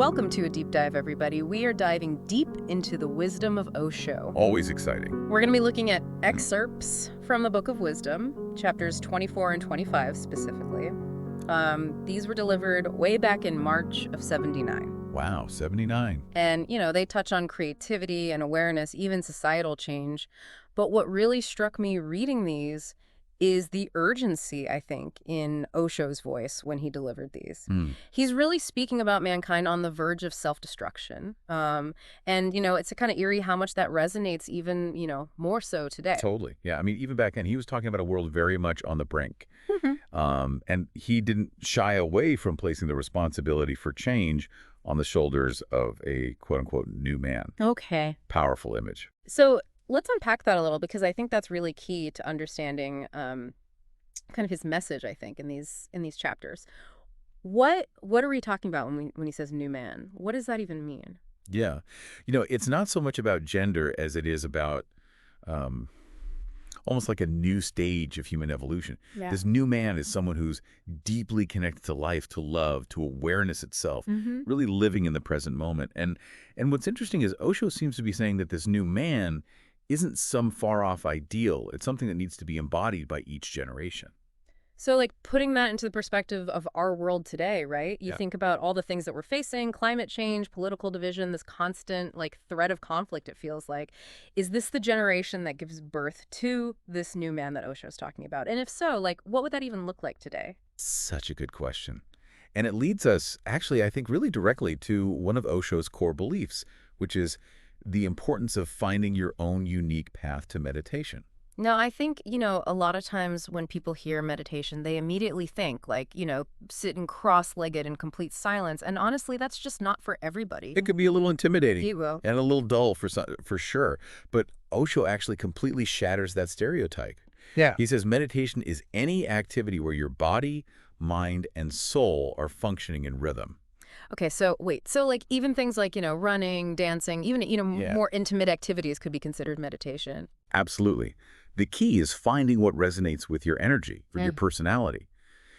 Welcome to a deep dive, everybody. We are diving deep into the wisdom of Osho. Always exciting. We're going to be looking at excerpts from the Book of Wisdom, chapters 24 and 25 specifically. These were delivered way back in March of 79. Wow, 79. And, they touch on creativity and awareness, even societal change. But what really struck me reading these is the urgency, I think, in Osho's voice when he delivered these. He's really speaking about mankind on the verge of self-destruction. And, it's kind of eerie how much that resonates even, more so today. Totally. Yeah, I mean, even back then, he was talking about a world very much on the brink. And he didn't shy away from placing the responsibility for change on the shoulders of a quote-unquote new man. Okay. Powerful image. So let's unpack that a little, because I think that's really key to understanding kind of his message, I think, in these chapters. What are we talking about when he says new man? What does that even mean? Yeah. It's not so much about gender as it is about almost like a new stage of human evolution. Yeah. This new man is someone who's deeply connected to life, to love, to awareness itself, really living in the present moment. And what's interesting is Osho seems to be saying that this new man isn't some far-off ideal. It's something that needs to be embodied by each generation. So, putting that into the perspective of our world today, right? You think about all the things that we're facing, climate change, political division, this constant, threat of conflict, it feels like. Is this the generation that gives birth to this new man that Osho's talking about? And if so, what would that even look like today? Such a good question. And it leads us, actually, I think, really directly to one of Osho's core beliefs, which is the importance of finding your own unique path to meditation. No, I think, a lot of times when people hear meditation, they immediately think sitting cross-legged in complete silence. And honestly, that's just not for everybody. It could be a little intimidating It will. and a little dull for sure. But Osho actually completely shatters that stereotype. Yeah. He says meditation is any activity where your body, mind, and soul are functioning in rhythm. Okay, so wait. So even things like, running, dancing, even, more intimate activities could be considered meditation. Absolutely. The key is finding what resonates with your energy, with your personality.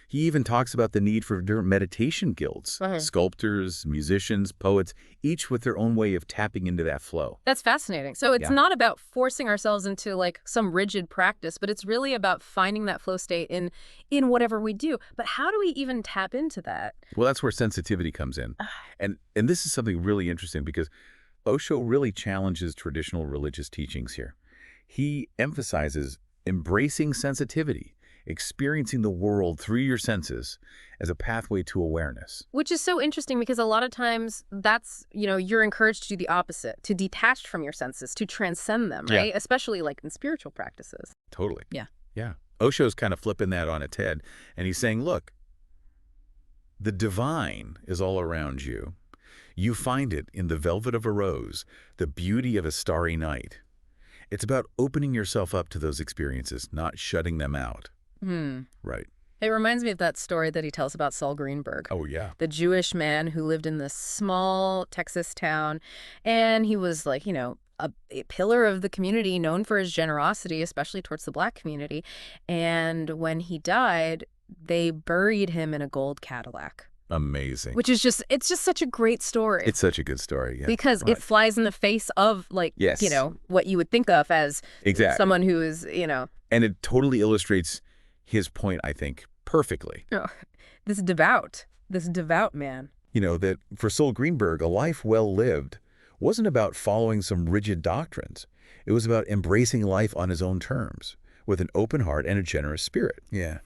He even talks about the need for different meditation guilds, sculptors, musicians, poets, each with their own way of tapping into that flow. That's fascinating. So it's not about forcing ourselves into some rigid practice, but it's really about finding that flow state in whatever we do. But how do we even tap into that? Well, that's where sensitivity comes in. And this is something really interesting because Osho really challenges traditional religious teachings here. He emphasizes embracing sensitivity, experiencing the world through your senses as a pathway to awareness. Which is so interesting because a lot of times that's, you're encouraged to do the opposite, to detach from your senses, to transcend them, right? Especially in spiritual practices. Totally. Yeah. Yeah. Osho's kind of flipping that on its head. And he's saying, look, the divine is all around you. You find it in the velvet of a rose, the beauty of a starry night. It's about opening yourself up to those experiences, not shutting them out. Right. It reminds me of that story that he tells about Saul Greenberg. Oh, yeah. The Jewish man who lived in this small Texas town. And he was a pillar of the community, known for his generosity, especially towards the Black community. And when he died, they buried him in a gold Cadillac. Amazing. Which is it's just such a great story. It's such a good story. Yeah. Because it flies in the face of what you would think of as someone who is, And it totally illustrates his point, I think, perfectly. Oh, this devout man. That for Saul Greenberg, a life well lived wasn't about following some rigid doctrines. It was about embracing life on his own terms, with an open heart and a generous spirit. Yeah.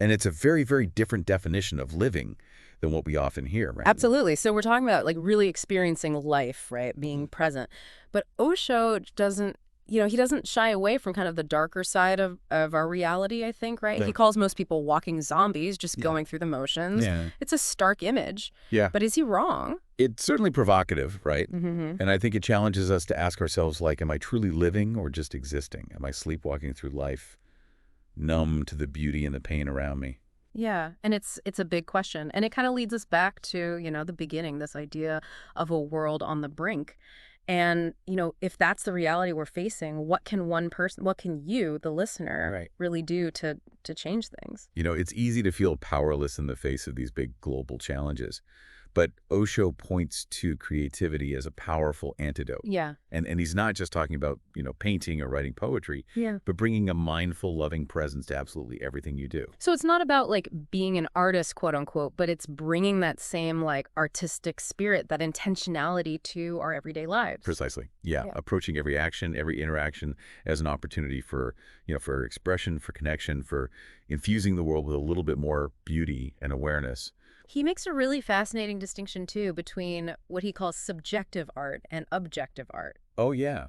And it's a very, very different definition of living than what we often hear, right? Absolutely. So we're talking about really experiencing life, right? Being present. But Osho doesn't, he doesn't shy away from kind of the darker side of our reality, I think, right? He calls most people walking zombies, just going through the motions. Yeah. It's a stark image. Yeah. But is he wrong? It's certainly provocative, right? And I think it challenges us to ask ourselves, am I truly living or just existing? Am I sleepwalking through life, numb to the beauty and the pain around me? Yeah, and it's a big question. And it kind of leads us back to, the beginning, this idea of a world on the brink. And, if that's the reality we're facing, what can you, the listener, really do to change things? It's easy to feel powerless in the face of these big global challenges. But Osho points to creativity as a powerful antidote. Yeah. And he's not just talking about, painting or writing poetry, Yeah. but bringing a mindful, loving presence to absolutely everything you do. So it's not about like being an artist, quote unquote, but it's bringing that same like artistic spirit, that intentionality to our everyday lives. Precisely. Yeah. Yeah. Approaching every action, every interaction as an opportunity for, for expression, for connection, for infusing the world with a little bit more beauty and awareness. He makes a really fascinating distinction too between what he calls subjective art and objective art. Oh, yeah.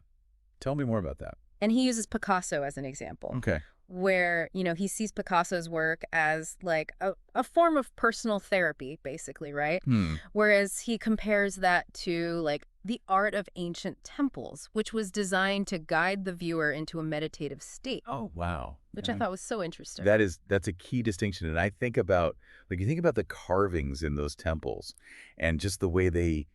Tell me more about that. And he uses Picasso as an example, Okay. where, he sees Picasso's work as like a form of personal therapy, basically, right? Hmm. Whereas he compares that to like the art of ancient temples, which was designed to guide the viewer into a meditative state, Oh, wow. which I thought was so interesting. That's a key distinction. And I think about, you think about the carvings in those temples and just the way they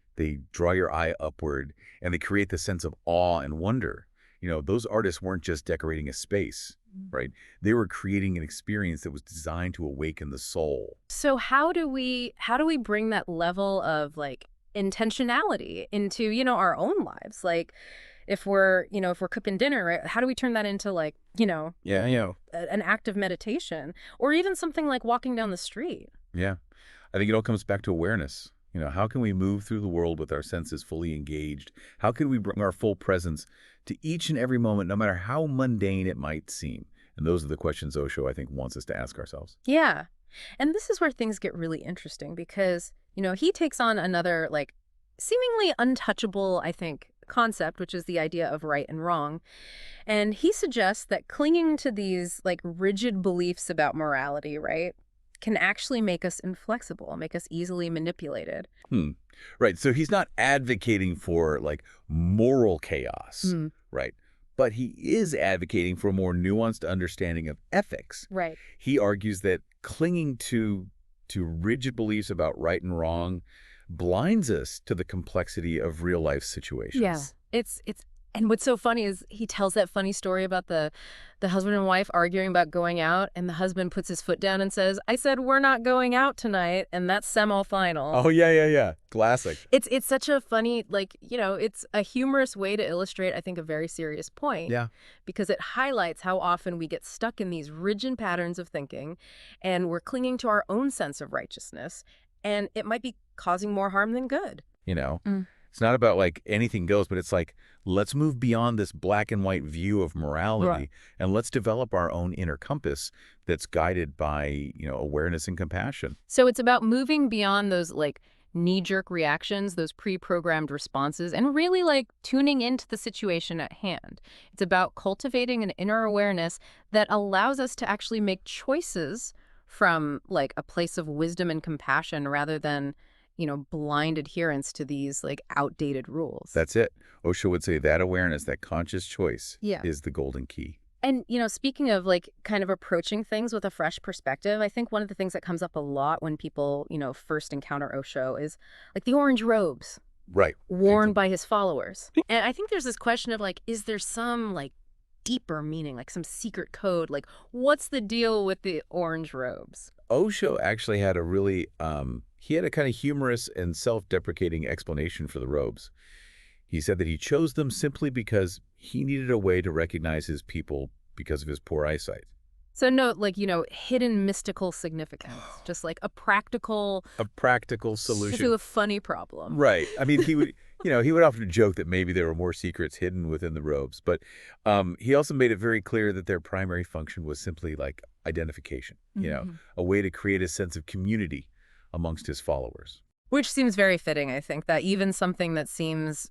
draw your eye upward and they create the sense of awe and wonder. Those artists weren't just decorating a space, right? They were creating an experience that was designed to awaken the soul. So how do we bring that level of like intentionality into, our own lives? Like if we're cooking dinner, right? How do we turn that into like, Yeah, an act of meditation or even something like walking down the street? yeah. I think it all comes back to awareness. How can we move through the world with our senses fully engaged? How can we bring our full presence to each and every moment, no matter how mundane it might seem? And those are the questions Osho, I think, wants us to ask ourselves. Yeah. And this is where things get really interesting because, he takes on another like seemingly untouchable, I think, concept, which is the idea of right and wrong. And he suggests that clinging to these like rigid beliefs about morality, right, can actually make us inflexible, make us easily manipulated. Hmm. Right. So he's not advocating for moral chaos, Mm. right? But he is advocating for a more nuanced understanding of ethics. Right. He argues that clinging to rigid beliefs about right and wrong blinds us to the complexity of real life situations. Yeah. It's and what's so funny is he tells that funny story about the husband and wife arguing about going out, and the husband puts his foot down and says, "I said we're not going out tonight," and that's semi-final. Oh, yeah, yeah, yeah. Classic. It's such a funny, like, it's a humorous way to illustrate, I think, a very serious point. Yeah. Because it highlights how often we get stuck in these rigid patterns of thinking, and we're clinging to our own sense of righteousness, and it might be causing more harm than good. Mm. It's not about anything goes, but it's let's move beyond this black and white view of morality, Right. and let's develop our own inner compass that's guided by, awareness and compassion. So it's about moving beyond those like knee-jerk reactions, those pre-programmed responses, and really like tuning into the situation at hand. It's about cultivating an inner awareness that allows us to actually make choices from like a place of wisdom and compassion rather than, blind adherence to these like outdated rules. That's it. Osho would say that awareness, that conscious choice Yeah. is the golden key. And, speaking of like kind of approaching things with a fresh perspective, I think one of the things that comes up a lot when people, first encounter Osho is like the orange robes Right. worn by his followers. And I think there's this question of like, is there some like deeper meaning, like some secret code? Like, what's the deal with the orange robes? Osho actually had he had a kind of humorous and self-deprecating explanation for the robes. He said that he chose them simply because he needed a way to recognize his people because of his poor eyesight. So no, like, hidden mystical significance, just like a practical A practical solution. to a funny problem. Right. I mean, he would, he would often joke that maybe there were more secrets hidden within the robes, but he also made it very clear that their primary function was simply identification, Mhm. a way to create a sense of community amongst his followers. Which seems very fitting, I think, that even something that seems,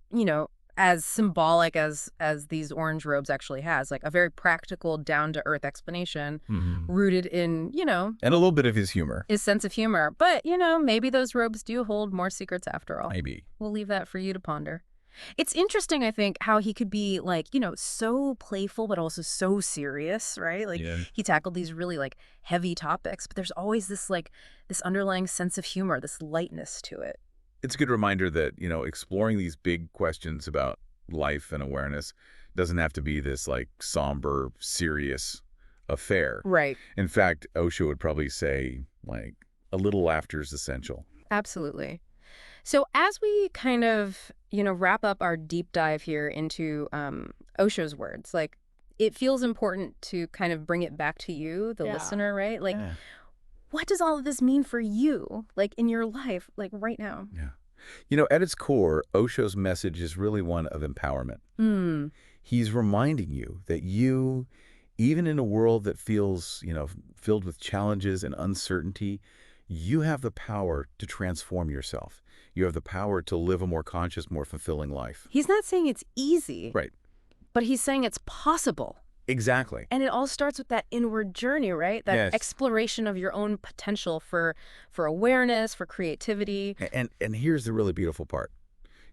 as symbolic as these orange robes actually has, like a very practical, down-to-earth explanation rooted in, And a little bit of his humor. his sense of humor. But, maybe those robes do hold more secrets after all. Maybe. We'll leave that for you to ponder. It's interesting, I think, how he could be like, so playful, but also so serious, right? Like Yeah. he tackled these really like heavy topics, but there's always this like this underlying sense of humor, this lightness to it. It's a good reminder that, exploring these big questions about life and awareness doesn't have to be this somber, serious affair. Right. In fact, Osho would probably say a little laughter is essential. Absolutely. So as we kind of, wrap up our deep dive here into Osho's words, like it feels important to kind of bring it back to you, the Yeah. listener, right? Like, Yeah. what does all of this mean for you, like in your life, like right now? Yeah. At its core, Osho's message is really one of empowerment. Hmm. He's reminding you that you, even in a world that feels, filled with challenges and uncertainty, you have the power to transform yourself. You have the power to live a more conscious, more fulfilling life. He's not saying it's easy, Right. but he's saying it's possible. Exactly. And it all starts with that inward journey, right? That Yes. exploration of your own potential for awareness, for creativity. And here's the really beautiful part.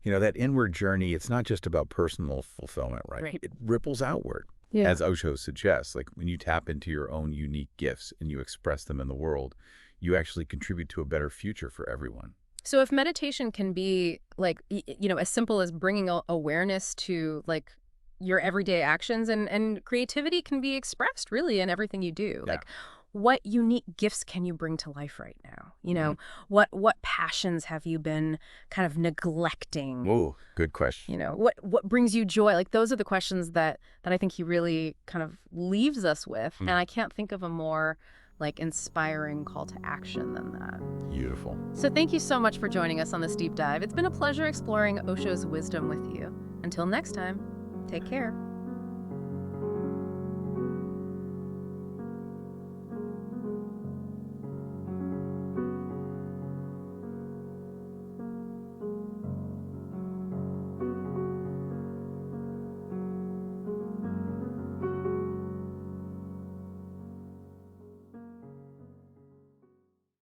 That inward journey, it's not just about personal fulfillment, right? Right. It ripples outward, Yeah. as Osho suggests. Like when you tap into your own unique gifts and you express them in the world, you actually contribute to a better future for everyone. So if meditation can be like, as simple as bringing awareness to like your everyday actions, and creativity can be expressed really in everything you do. Yeah. Like, what unique gifts can you bring to life right now? Mhm. What passions have you been kind of neglecting? Whoa, good question. What brings you joy? Like those are the questions that I think he really kind of leaves us with. And Mm. I can't think of a more like inspiring call to action than that. Beautiful. So thank you so much for joining us on this deep dive. It's been a pleasure exploring Osho's wisdom with you. Until next time, take care.